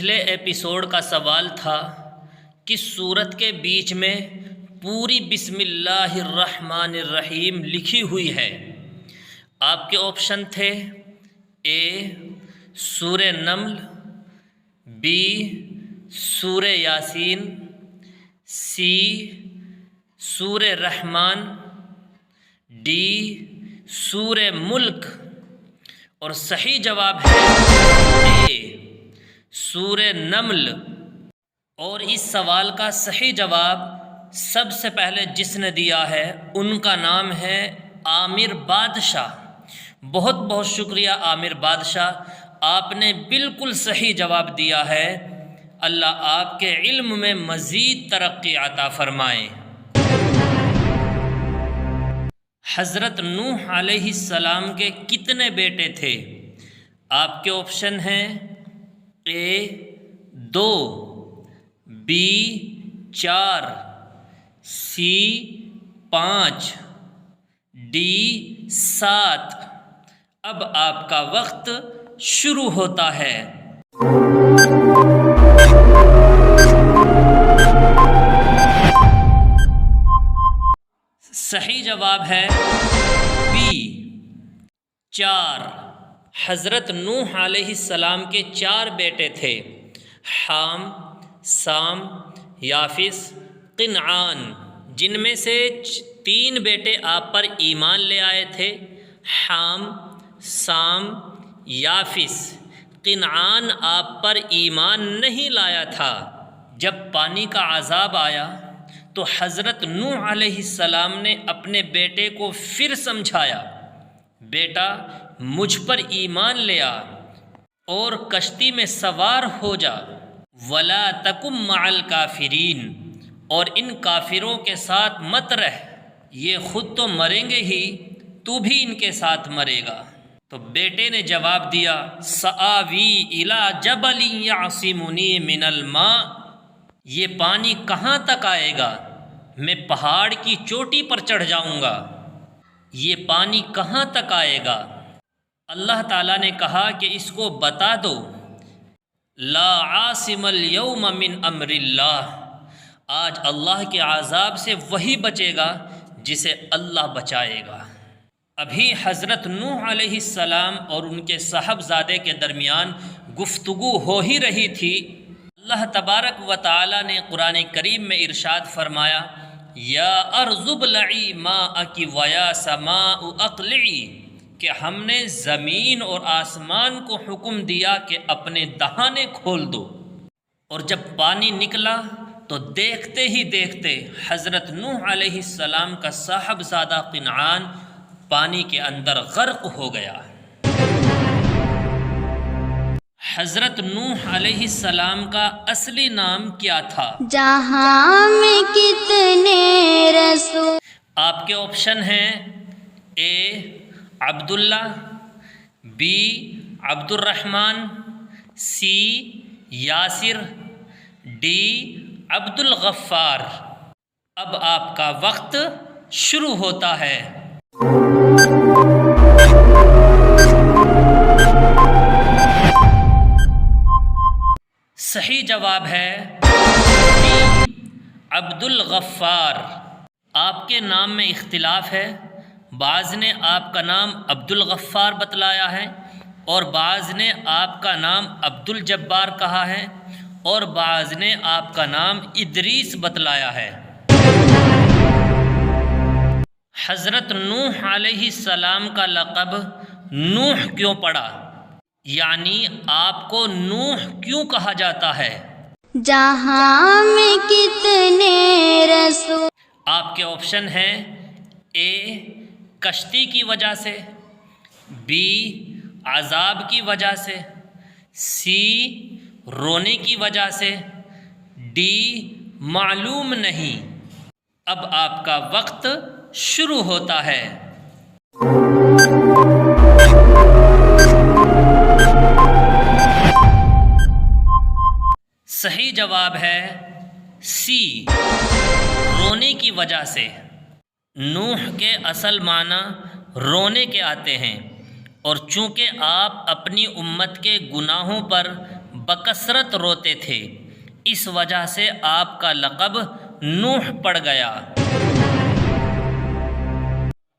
پچھلے ایپیسوڈ کا سوال تھا کہ سورت کے بیچ میں پوری بسم اللہ الرحمن الرحیم لکھی ہوئی ہے۔ آپ کے آپشن تھے اے سورہ نمل، بی سورہ یاسین، سی سورہ رحمان، ڈی سورہ ملک، اور صحیح جواب ہے اے سورہ نمل۔ اور اس سوال کا صحیح جواب سب سے پہلے جس نے دیا ہے ان کا نام ہے عامر بادشاہ۔ بہت بہت شکریہ عامر بادشاہ، آپ نے بالکل صحیح جواب دیا ہے۔ اللہ آپ کے علم میں مزید ترقی عطا فرمائے۔ حضرت نوح علیہ السلام کے کتنے بیٹے تھے؟ آپ کے آپشن ہیں اے 2، بی 4، سی 5، ڈی 7۔ اب آپ کا وقت شروع ہوتا ہے۔ صحیح جواب ہے بی 4۔ حضرت نوح علیہ السلام کے 4 بیٹے تھے، حام، سام، یافس، قنعان، جن میں سے 3 بیٹے آپ پر ایمان لے آئے تھے، حام، سام، یافس۔ قنعان آپ پر ایمان نہیں لایا تھا۔ جب پانی کا عذاب آیا تو حضرت نوح علیہ السلام نے اپنے بیٹے کو پھر سمجھایا، بیٹا مجھ پر ایمان لے آ اور کشتی میں سوار ہو جا، وَلَا تَكُن مَعَ الْكَافِرِينَ، اور ان کافروں کے ساتھ مت رہ، یہ خود تو مریں گے ہی، تو بھی ان کے ساتھ مرے گا۔ تو بیٹے نے جواب دیا، سآوی إِلَى جَبَلٍ يَعْصِمُنِي مِنَ الْمَاءِ، یہ پانی کہاں تک آئے گا؟ میں پہاڑ کی چوٹی پر چڑھ جاؤں گا، یہ پانی کہاں تک آئے گا؟ اللہ تعالیٰ نے کہا کہ اس کو بتا دو، لا عاصم اليوم من امر اللہ، آج اللہ کے عذاب سے وہی بچے گا جسے اللہ بچائے گا۔ ابھی حضرت نوح علیہ السلام اور ان کے صاحبزادے کے درمیان گفتگو ہو ہی رہی تھی، اللہ تبارک و تعالی نے قرآن کریم میں ارشاد فرمایا، یا ارض ابلعی ماءک ویا سماء اقلعی، کہ ہم نے زمین اور آسمان کو حکم دیا کہ اپنے دہانے کھول دو، اور جب پانی نکلا تو دیکھتے ہی دیکھتے حضرت نوح علیہ السلام کا صاحبزادہ قنعان پانی کے اندر غرق ہو گیا۔ حضرت نوح علیہ السلام کا اصلی نام کیا تھا؟ جہاں میں کتنے رسول۔ آپ کے آپشن ہیں اے عبداللہ، بی عبد الرحمن، سی یاسر، ڈی عبد الغفار۔ اب آپ کا وقت شروع ہوتا ہے۔ صحیح جواب ہے ڈی عبد الغفار۔ آپ کے نام میں اختلاف ہے، بعض نے آپ کا نام عبد الغفار بتلایا ہے، اور بعض نے آپ کا نام عبد الجبار کہا ہے، اور بعض نے آپ کا نام ادریس بتلایا ہے۔ حضرت نوح علیہ السلام کا لقب نوح کیوں پڑا؟ یعنی آپ کو نوح کیوں کہا جاتا ہے؟ جہاں میں کتنے رسول۔ آپ کے آپشن ہیں اے کشتی کی وجہ سے، بی عذاب کی وجہ سے، سی رونے کی وجہ سے، ڈی معلوم نہیں۔ اب آپ کا وقت شروع ہوتا ہے۔ صحیح جواب ہے سی رونے کی وجہ سے۔ نوح کے اصل معنی رونے کے آتے ہیں، اور چونکہ آپ اپنی امت کے گناہوں پر بکثرت روتے تھے، اس وجہ سے آپ کا لقب نوح پڑ گیا۔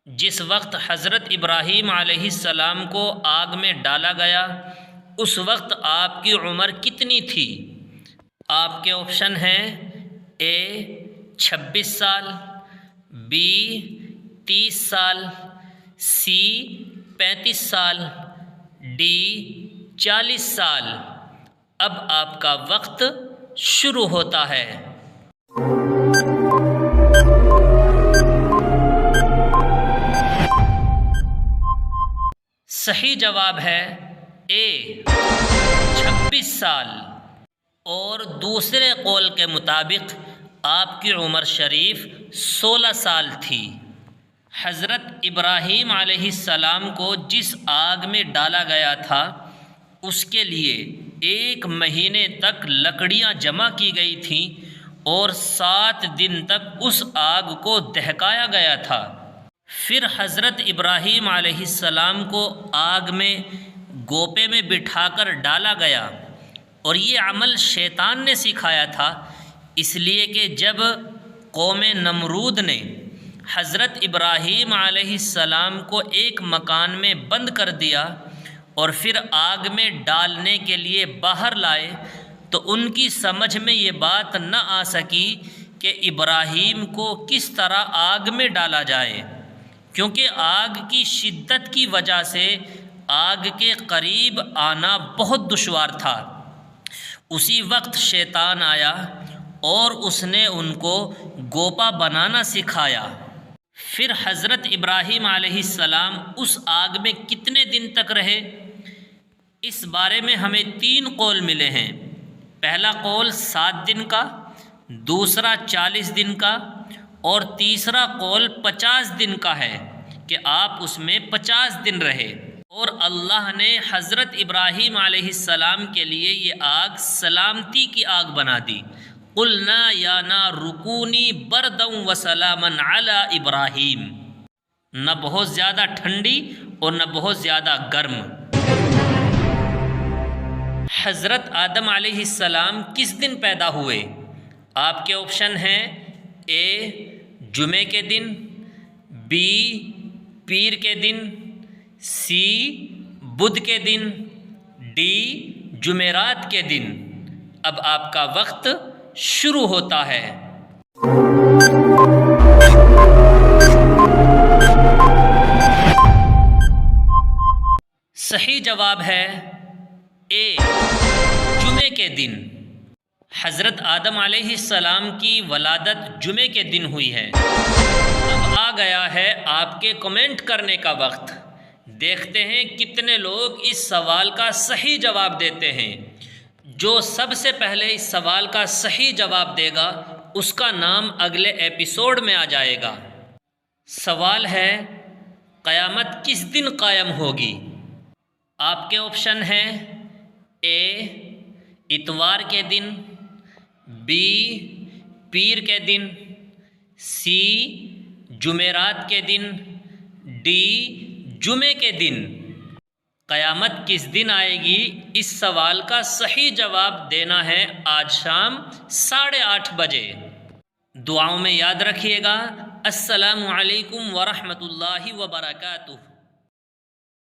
جس وقت حضرت ابراہیم علیہ السلام کو آگ میں ڈالا گیا اس وقت آپ کی عمر کتنی تھی؟ آپ کے آپشن ہیں اے 26 سال، بی 30 سال، سی 35 سال، ڈی 40 سال۔ اب آپ کا وقت شروع ہوتا ہے۔ صحیح جواب ہے اے 26 سال، اور دوسرے قول کے مطابق آپ کی عمر شریف 16 سال تھی۔ حضرت ابراہیم علیہ السلام کو جس آگ میں ڈالا گیا تھا اس کے لیے 1 مہینے تک لکڑیاں جمع کی گئی تھیں اور 7 دن تک اس آگ کو دہکایا گیا تھا۔ پھر حضرت ابراہیم علیہ السلام کو آگ میں گوپے میں بٹھا کر ڈالا گیا، اور یہ عمل شیطان نے سکھایا تھا، اس لیے کہ جب قوم نمرود نے حضرت ابراہیم علیہ السلام کو ایک مکان میں بند کر دیا اور پھر آگ میں ڈالنے کے لیے باہر لائے تو ان کی سمجھ میں یہ بات نہ آ سکی کہ ابراہیم کو کس طرح آگ میں ڈالا جائے، کیونکہ آگ کی شدت کی وجہ سے آگ کے قریب آنا بہت دشوار تھا۔ اسی وقت شیطان آیا اور اس نے ان کو گوپا بنانا سکھایا۔ پھر حضرت ابراہیم علیہ السلام اس آگ میں کتنے دن تک رہے؟ اس بارے میں ہمیں 3 قول ملے ہیں۔ پہلا قول 7 دن کا، دوسرا 40 دن کا، اور تیسرا قول 50 دن کا ہے کہ آپ اس میں 50 دن رہے، اور اللہ نے حضرت ابراہیم علیہ السلام کے لیے یہ آگ سلامتی کی آگ بنا دی۔ قلنا یا نار کونی بردا وسلاما علی ابراہیم، نہ بہت زیادہ ٹھنڈی اور نہ بہت زیادہ گرم۔ حضرت آدم علیہ السلام کس دن پیدا ہوئے؟ آپ کے آپشن ہیں اے جمعے کے دن، بی پیر کے دن، سی بدھ کے دن، ڈی جمعرات کے دن۔ اب آپ کا وقت شروع ہوتا ہے۔ صحیح جواب ہے اے جمعے کے دن۔ حضرت آدم علیہ السلام کی ولادت جمعے کے دن ہوئی ہے۔ اب آ گیا ہے آپ کے کمنٹ کرنے کا وقت۔ دیکھتے ہیں کتنے لوگ اس سوال کا صحیح جواب دیتے ہیں۔ جو سب سے پہلے اس سوال کا صحیح جواب دے گا اس کا نام اگلے ایپیسوڈ میں آ جائے گا۔ سوال ہے قیامت کس دن قائم ہوگی؟ آپ کے آپشن ہیں اے اتوار کے دن، بی پیر کے دن، سی جمعرات کے دن، ڈی جمعے کے دن۔ قیامت کس دن آئے گی اس سوال کا صحیح جواب دینا ہے آج شام 8:30 بجے۔ دعاؤں میں یاد رکھیے گا۔ السلام علیکم ورحمۃ اللہ وبرکاتہ۔